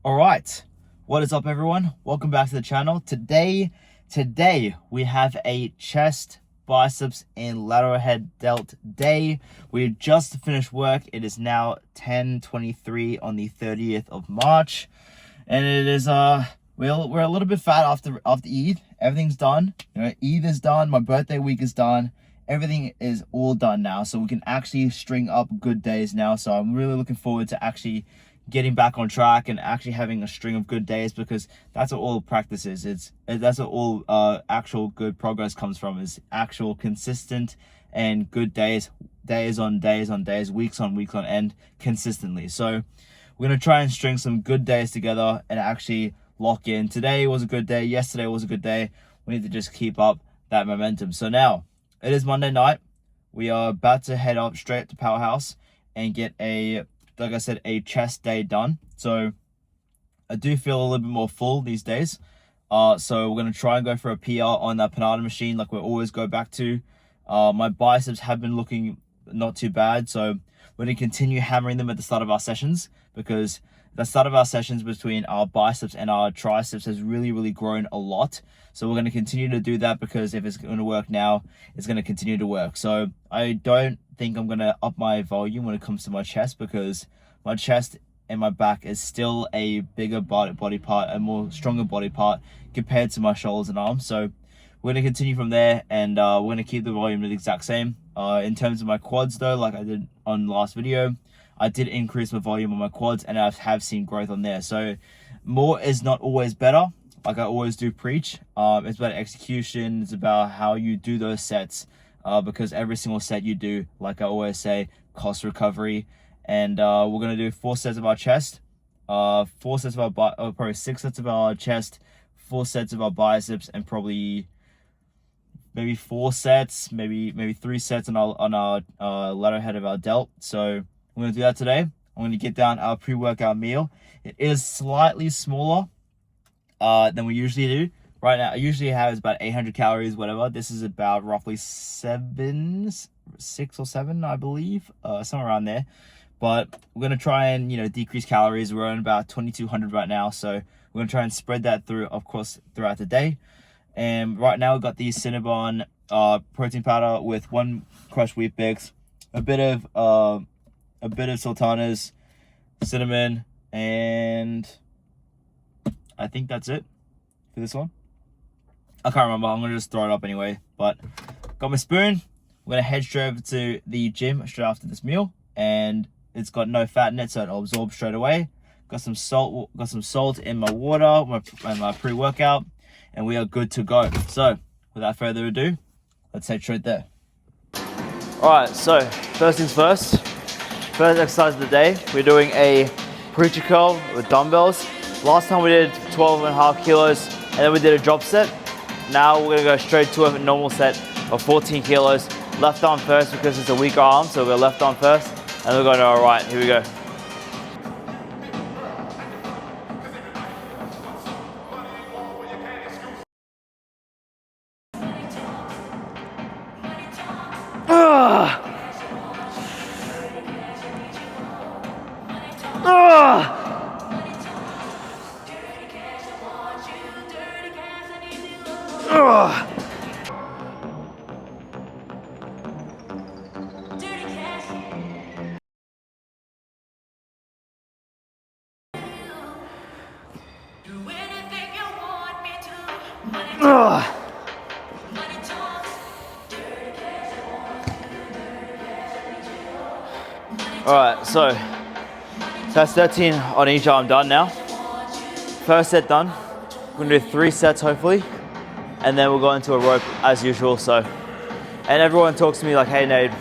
All right, what is up, everyone? Welcome back to the channel. Today we have a chest, biceps, and lateral head delt day. We just finished work. It is now 10:23 on the 30th of March, and it is we're a little bit fat after Eid. Everything's done. You know, Eid is done. My birthday week is done. Everything is all done now, so we can actually string up good days now. So I'm really looking forward to actually getting back on track and actually having a string of good days, because that's what all practice is. That's what all actual good progress comes from, is actual consistent and good days on days, weeks on end, consistently. So we're gonna try and string some good days together and actually lock in. Today was a good day, yesterday was a good day. We need to just keep up that momentum. So now it is Monday night. We are about to head up straight to Powerhouse and get like I said, a chest day done. So I do feel a little bit more full these days. So we're going to try and go for a PR on that Panada machine like we always go back to. My biceps have been looking not too bad. So we're going to continue hammering them at the start of our sessions, because the start of our sessions between our biceps and our triceps has really grown a lot. So we're going to continue to do that, because if it's going to work now, it's going to continue to work. So I don't think I'm going to up my volume when it comes to my chest, because my chest and my back is still a bigger body part, a more stronger body part compared to my shoulders and arms. So we're going to continue from there, and we're going to keep the volume the exact same. In terms of my quads though, like I did on last video, I did increase my volume on my quads, and I have seen growth on there. So more is not always better, like I always do preach. It's about execution. It's about how you do those sets, because every single set you do, like I always say, cost recovery. And we're gonna do 4 sets of our chest, 4 sets of our probably 6 sets of our chest, 4 sets of our biceps, and probably maybe 4 sets, maybe 3 sets on our lateral head of our delt. So we're going to do that today. I'm going to get down our pre-workout meal. It is slightly smaller than we usually do. Right now, I usually have about 800 calories, whatever. This is about roughly 6 or 7, I believe, somewhere around there. But we're going to try and, decrease calories. We're on about 2,200 right now. So we're going to try and spread that through, of course, throughout the day. And right now we've got the Cinnabon protein powder with 1 crushed wheat bix, a bit of sultanas, cinnamon, and I think that's it for this one. I can't remember. I'm gonna just throw it up anyway. But got my spoon. We're gonna head straight over to the gym straight after this meal, and it's got no fat in it, so it'll absorb straight away. Got some salt in my water, my pre-workout, and we are good to go. So without further ado, let's head straight there. All right. So first things first. First exercise of the day, we're doing a preacher curl with dumbbells. Last time we did 12.5 kilos, and then we did a drop set. Now we're gonna go straight to a normal set of 14 kilos. Left arm first, because it's a weaker arm, so we're left arm first, and we're going to our right. Here we go. Alright, so that's 13 on each arm done now. First set done. We're gonna do 3 sets hopefully, and then we'll go into a rope as usual. So, and everyone talks to me like, hey Nate,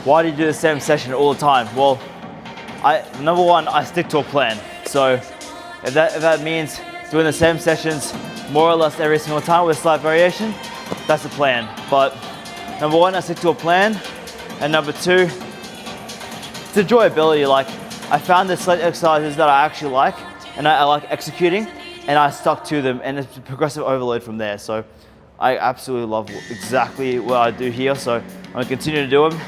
why do you do the same session all the time? Well, number one, I stick to a plan. So if that means doing the same sessions more or less every single time with slight variation, that's the plan. But number one, I stick to a plan, and number 2, it's enjoyability. Like, I found the select exercises that I actually like, and I like executing, and I stuck to them, and it's progressive overload from there. So I absolutely love exactly what I do here. So I'm gonna continue to do them.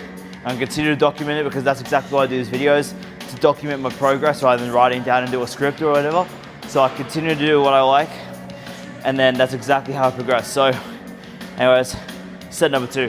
I'm gonna continue to document it, because that's exactly why I do these videos, to document my progress rather than writing down and do a script or whatever. So I continue to do what I like, and then that's exactly how I progress. So anyways, set number 2.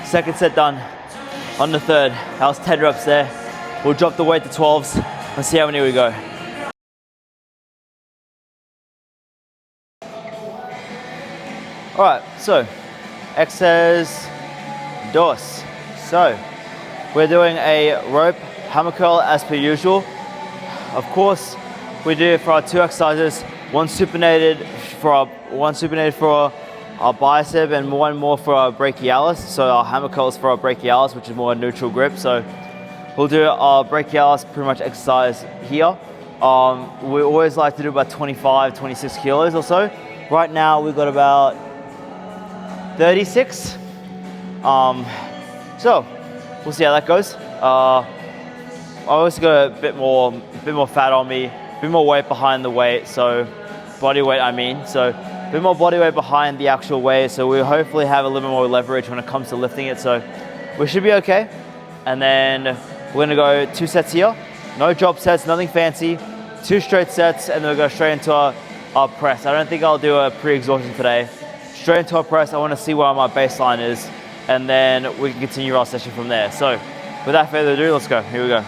Second set done on the third. That was 10 reps there. We'll drop the weight to 12s and see how many we go. All right, so exercise dos. So we're doing a rope hammer curl as per usual. Of course, we do it for our 2 exercises. One supinated for our bicep and one more for our brachialis. So our hammer curl is for our brachialis, which is more a neutral grip. So we'll do our brachialis pretty much exercise here. We always like to do about 25, 26 kilos or so. Right now we've got about 36. So we'll see how that goes. I also got a bit more fat on me, a bit more weight behind the weight. So body weight, I mean. So a bit more body weight behind the actual weight. So we'll hopefully have a little bit more leverage when it comes to lifting it. So we should be okay. And then we're gonna go 2 sets here. No drop sets, nothing fancy. 2 straight sets, and then we'll go straight into our press. I don't think I'll do a pre-exhaustion today. Straight into our press, I wanna see where my baseline is, and then we can continue our session from there. So without further ado, let's go. Here we go.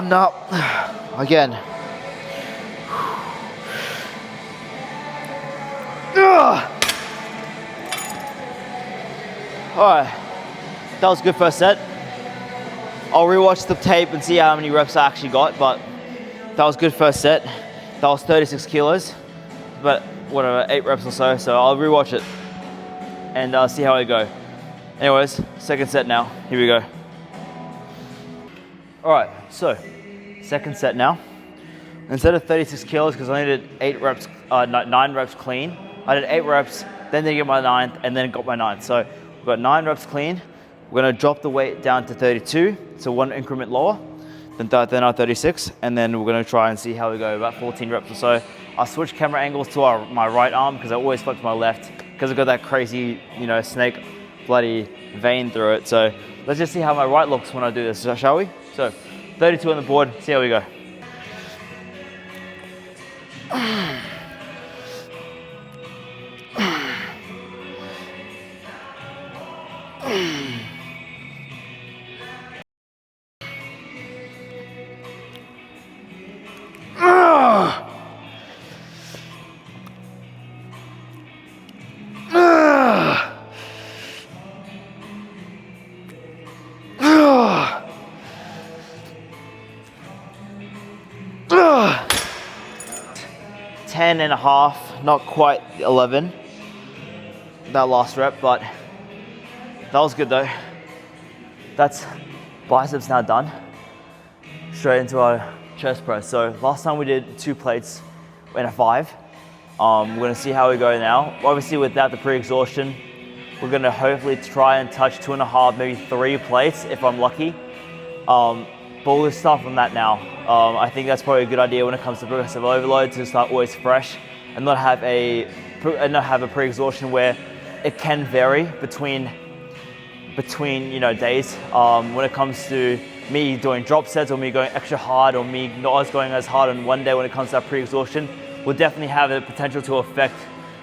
No, again. Alright, that was a good first set. I'll rewatch the tape and see how many reps I actually got, but that was good first set. That was 36 kilos, but whatever, 8 reps or so, so I'll rewatch it and see how I go. Anyways, second set now, here we go. Alright, so second set now. Instead of 36 kilos, because I needed 9 reps clean, I did 8 reps, then didn't get my 9th, and then got my 9th. So we've got 9 reps clean. We're gonna drop the weight down to 32, so 1 increment lower, then our 36, and then we're gonna try and see how we go, about 14 reps or so. I'll switch camera angles to my right arm, because I always flex my left, because I've got that crazy, snake bloody vein through it. So let's just see how my right looks when I do this, shall we? So 32 on the board, see how we go. Ten and a half, not quite 11, that last rep, but that was good though. That's biceps now done. Straight into our chest press. So last time we did 2 plates and a 5. We're gonna see how we go now. Obviously without the pre-exhaustion, we're gonna hopefully try and touch 2.5, maybe 3 plates if I'm lucky. But we'll start from that now. I think that's probably a good idea when it comes to progressive overload, to start always fresh and not have a pre-exhaustion where it can vary between days. When it comes to me doing drop sets or me going extra hard or me not going as hard on one day when it comes to that pre-exhaustion, will definitely have the potential to affect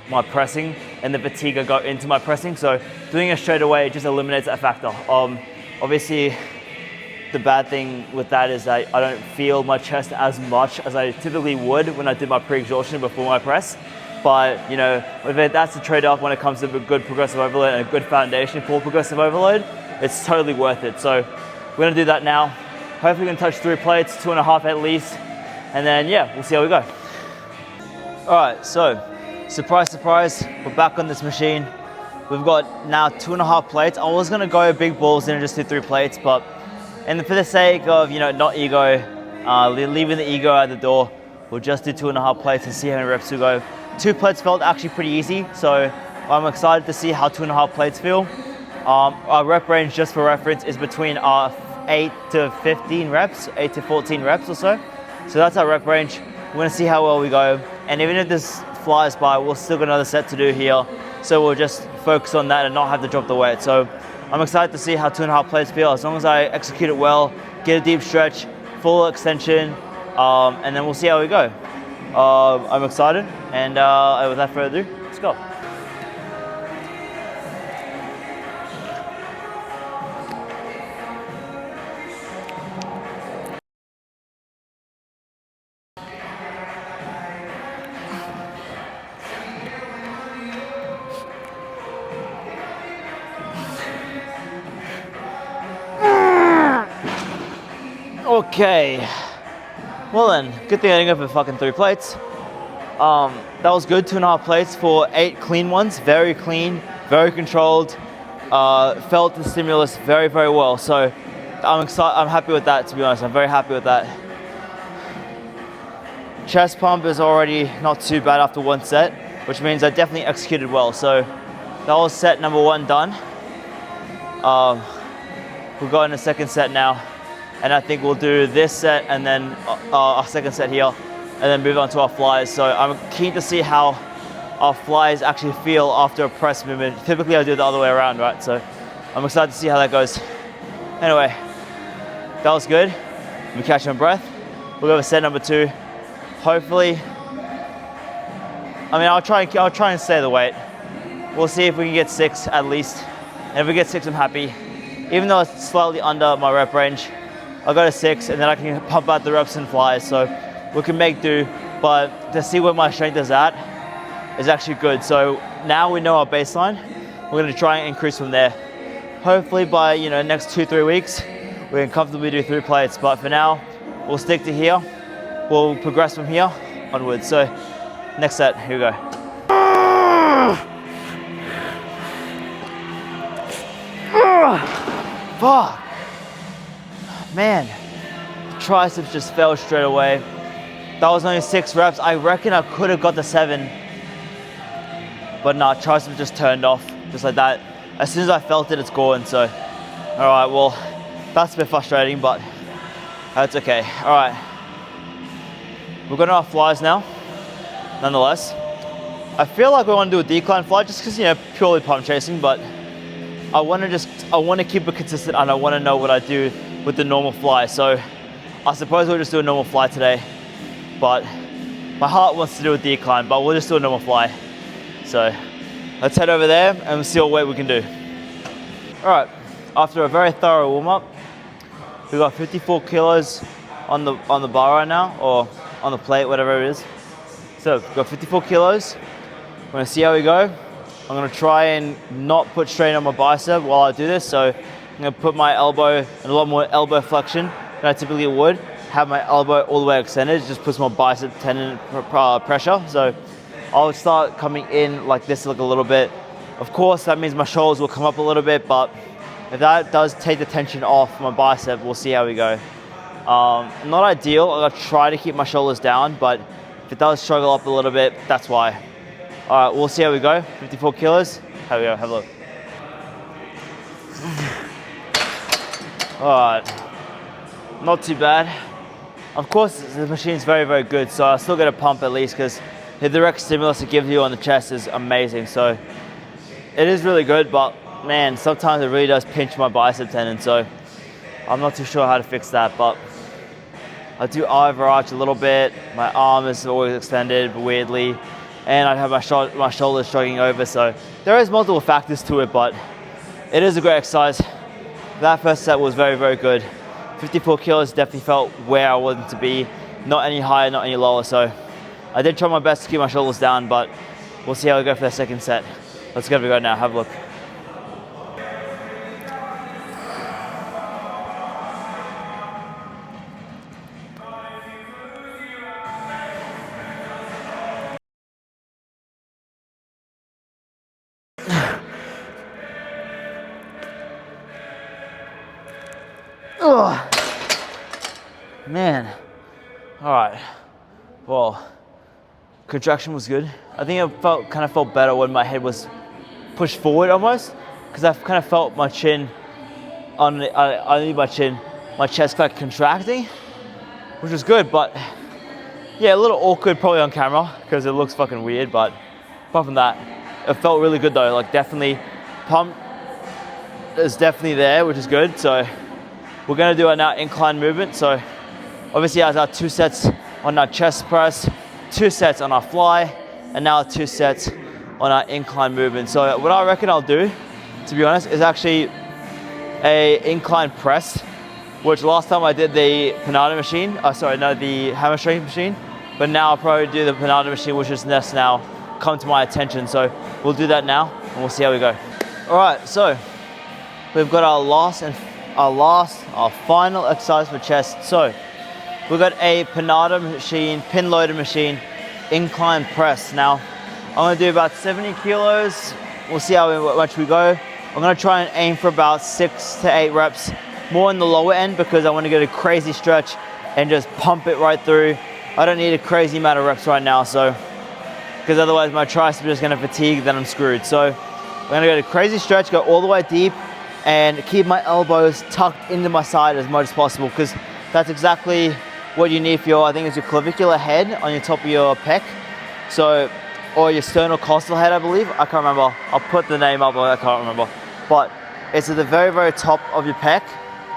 my pressing and the fatigue I got into my pressing. So doing it straight away just eliminates that factor. Obviously, the bad thing with that is that I don't feel my chest as much as I typically would when I did my pre-exhaustion before my press. But you know, that's the trade-off when it comes to a good progressive overload and a good foundation for progressive overload. It's totally worth it. So we're gonna do that now. Hopefully we can touch 3 plates, 2.5 at least. And then yeah, we'll see how we go. All right, so surprise, surprise, we're back on this machine. We've got now 2.5 plates. I was gonna go big balls and just do 3 plates, but for the sake of, you know, not ego, leaving the ego at the door, we'll just do 2.5 plates and see how many reps we go. 2 plates felt actually pretty easy, so I'm excited to see how 2.5 plates feel. Our rep range, just for reference, is between 8 to 15 reps, 8 to 14 reps or so. So that's our rep range. We're gonna see how well we go. And even if this flies by, we'll still got another set to do here. So we'll just focus on that and not have to drop the weight. So I'm excited to see how 2.5 plates feel. As long as I execute it well, get a deep stretch, full extension, and then we'll see how we go. I'm excited, and without further ado, let's go. Okay, well then, good thing I didn't go for fucking 3 plates. That was good, 2.5 plates for 8 clean ones, very clean, very controlled, felt the stimulus very, very well. So I'm excited, I'm happy with that, to be honest. I'm very happy with that. Chest pump is already not too bad after 1 set, which means I definitely executed well. So that was set number 1 done. We'll go in the second set now. And I think we'll do this set and then our second set here, and then move on to our flies. So I'm keen to see how our flies actually feel after a press movement. Typically I do it the other way around, right? So I'm excited to see how that goes. Anyway, that was good. We catch my breath. We'll go with set number 2. Hopefully, I'll try and stay the weight. We'll see if we can get 6 at least. And if we get 6, I'm happy. Even though it's slightly under my rep range, I'll go to 6 and then I can pump out the reps and flies, so we can make do. But to see where my strength is at is actually good. So now we know our baseline. We're gonna try and increase from there. Hopefully by next 2-3 weeks, we can comfortably do 3 plates. But for now, we'll stick to here. We'll progress from here onwards. So next set, here we go. Fuck. Man, triceps just fell straight away. That was only 6 reps. I reckon I could have got the 7, but nah, triceps just turned off, just like that. As soon as I felt it, it's gone. So, all right, well, that's a bit frustrating, but that's okay. All right, we're going to our flies now. Nonetheless, I feel like we want to do a decline fly just because purely pump chasing, but I want to keep it consistent, and I want to know what I do with the normal fly. So I suppose we'll just do a normal fly today, but my heart wants to do a decline, but we'll just do a normal fly. So let's head over there and we'll see what weight we can do. All right, after a very thorough warm up, we got 54 kilos on the bar right now, or on the plate, whatever it is. So we've got 54 kilos. We're gonna see how we go. I'm gonna try and not put strain on my bicep while I do this. So I'm gonna put my elbow and a lot more elbow flexion than I typically would. Have my elbow all the way extended, it just puts more bicep tendon pressure. So I'll start coming in like this, like a little bit. Of course, that means my shoulders will come up a little bit, but if that does take the tension off my bicep, we'll see how we go. Not ideal, I'm gonna try to keep my shoulders down, but if it does struggle up a little bit, that's why. All right, we'll see how we go. 54 kilos, here we go, have a look. All right, not too bad. Of course, the machine's very, very good, so I'll still get a pump at least, because the direct stimulus it gives you on the chest is amazing. So it is really good, but man, sometimes it really does pinch my bicep tendon, so I'm not too sure how to fix that, but I do overarch a little bit. My arm is always extended weirdly, and I have my shoulders shrugging over, so there is multiple factors to it, but it is a great exercise. That first set was very, very good. 54 kilos definitely felt where I wanted to be, not any higher, not any lower, so I did try my best to keep my shoulders down, but we'll see how we go for the second set. Let's give it a go now, have a look. Man, all right, well, contraction was good. I think it kind of felt better when my head was pushed forward almost, because I kind of felt my chin, underneath my chin, my chest kind of contracting, which was good, but yeah, a little awkward probably on camera, because it looks fucking weird, but apart from that, it felt really good though, like definitely pump is definitely there, which is good. So we're gonna do our now incline movement. So obviously as our 2 sets on our chest press, 2 sets on our fly, and now 2 sets on our incline movement. So what I reckon I'll do, to be honest, is actually a incline press, which last time I did the Panada machine, the hamstring machine, but now I'll probably do the Panada machine, which is just now come to my attention. So we'll do that now and we'll see how we go. All right, so we've got our final exercise for chest. So we've got a Panada machine, pin loaded machine, incline press. Now, I'm gonna do about 70 kilos. We'll see how much we go. I'm gonna try and aim for about 6 to 8 reps, more in the lower end because I wanna get a crazy stretch and just pump it right through. I don't need a crazy amount of reps right now, so, because otherwise my triceps are just gonna fatigue, then I'm screwed. So, I'm gonna go to crazy stretch, go all the way deep, and keep my elbows tucked into my side as much as possible, because that's exactly what you need for your, I think it's your clavicular head on your top of your pec. So, or your sternocostal head, I believe. I can't remember. I'll put the name up, I can't remember. But it's at the very, very top of your pec.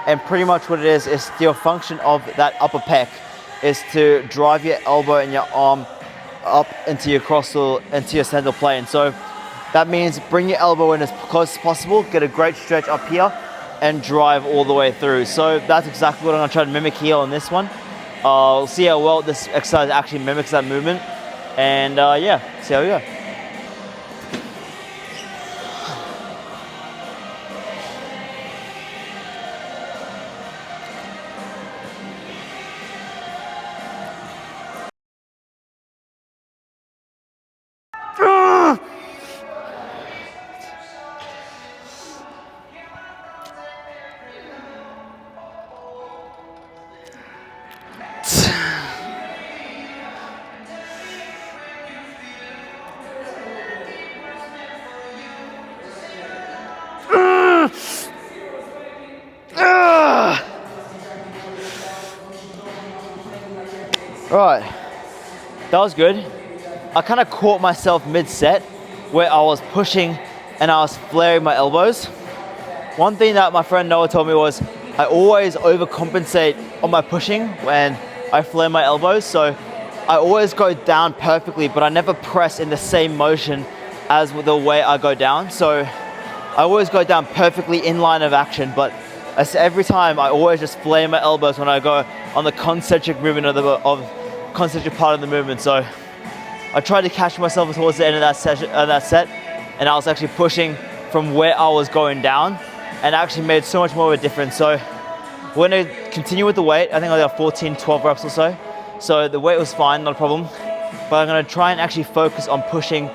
And pretty much what it is your function of that upper pec is to drive your elbow and your arm up into your into your central plane. So that means bring your elbow in as close as possible, get a great stretch up here, and drive all the way through. So that's exactly what I'm gonna try to mimic here on this one. We'll see how well this exercise actually mimics that movement. And yeah, see how we go. Right, that was good. I kind of caught myself mid-set where I was pushing and I was flaring my elbows. One thing that my friend Noah told me was I always overcompensate on my pushing when I flare my elbows. So I always go down perfectly, but I never press in the same motion as the way I go down. So I always go down perfectly in line of action, but every time I always just flare my elbows when I go on the concentric movement of concentric part of the movement. So I tried to catch myself towards the end of that set, and I was actually pushing from where I was going down, and actually made so much more of a difference. So we're gonna continue with the weight. I think I got 14, 12 reps or so. So the weight was fine, not a problem. But I'm gonna try and actually focus on pushing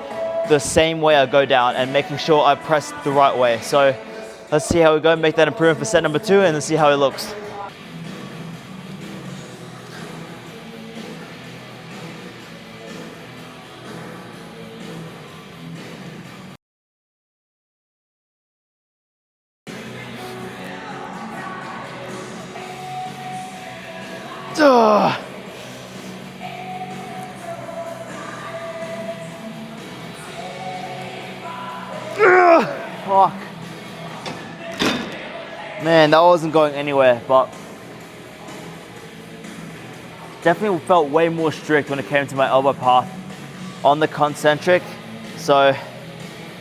the same way I go down and making sure I press the right way. So let's see how we go, make that improvement for set number 2, and then see how it looks. Fuck. Man, that wasn't going anywhere, but definitely felt way more strict when it came to my elbow path on the concentric. So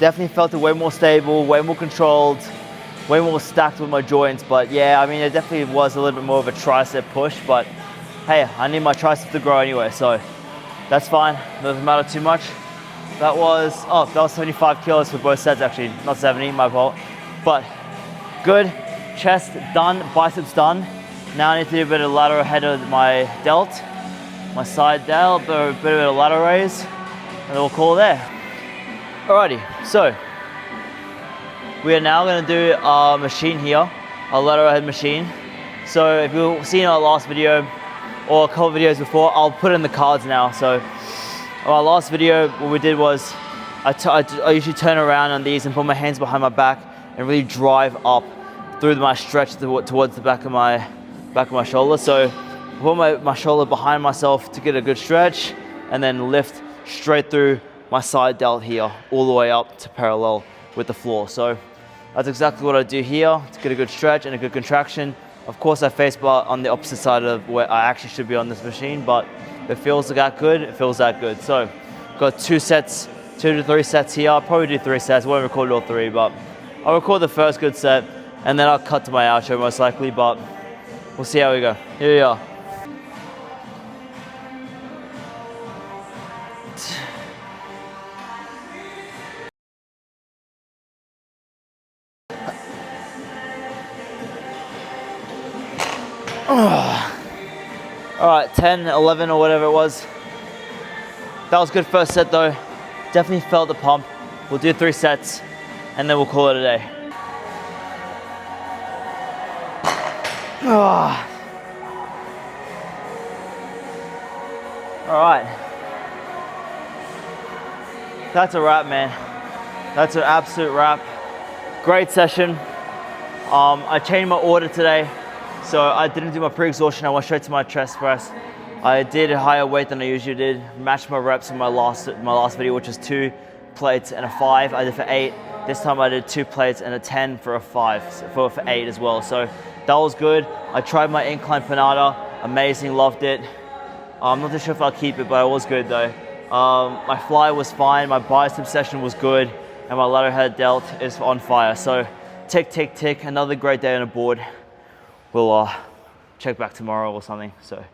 definitely felt it way more stable, way more controlled, way more stacked with my joints. But yeah, I mean, it definitely was a little bit more of a tricep push, but hey, I need my tricep to grow anyway, so That's fine, doesn't matter too much. That was 75 kilos for both sets actually, not 70, my fault. But good, chest done, biceps done. Now I need to do a bit of lateral head of my delt, my side delt, a bit of a lateral raise, and then we'll call it there. Alrighty, so we are now going to do our machine here, our lateral head machine. So if you've seen our last video or a couple videos before, I'll put it in the cards now. So our last video, what we did was I usually turn around on these and put my hands behind my back and really drive up through my stretch towards the back of my shoulder. So put my shoulder behind myself to get a good stretch, and then lift straight through my side delt here, all the way up to parallel with the floor. So that's exactly what I do here to get a good stretch and a good contraction. Of course, I face bar on the opposite side of where I actually should be on this machine, but if it feels that good, it feels that good. So got 2 to 3 sets here. I'll probably do 3 sets, I won't record all 3, but I'll record the first good set, and then I'll cut to my outro most likely, but we'll see how we go. Here we are. All right, 10, 11 or whatever it was. That was good first set though. Definitely felt the pump. We'll do 3 sets and then we'll call it a day. All right. That's a wrap, man. That's an absolute wrap. Great session. I changed my order today. So I didn't do my pre-exhaustion, I went straight to my chest press. I did a higher weight than I usually did, matched my reps in my last video, which was 2 plates and a 5. I did for 8. This time I did 2 plates and a 10 for a 5, for 8 as well. So that was good. I tried my incline Panada, amazing, loved it. I'm not too sure if I'll keep it, but it was good though. My fly was fine, my bicep session was good, and my lateral head delt is on fire. So tick, tick, tick, another great day on the board. We'll check back tomorrow or something. So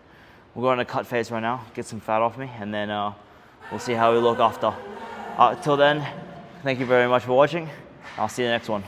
we'll go on a cut phase right now, get some fat off me, and then we'll see how we look after. Till then, thank you very much for watching. I'll see you in the next one.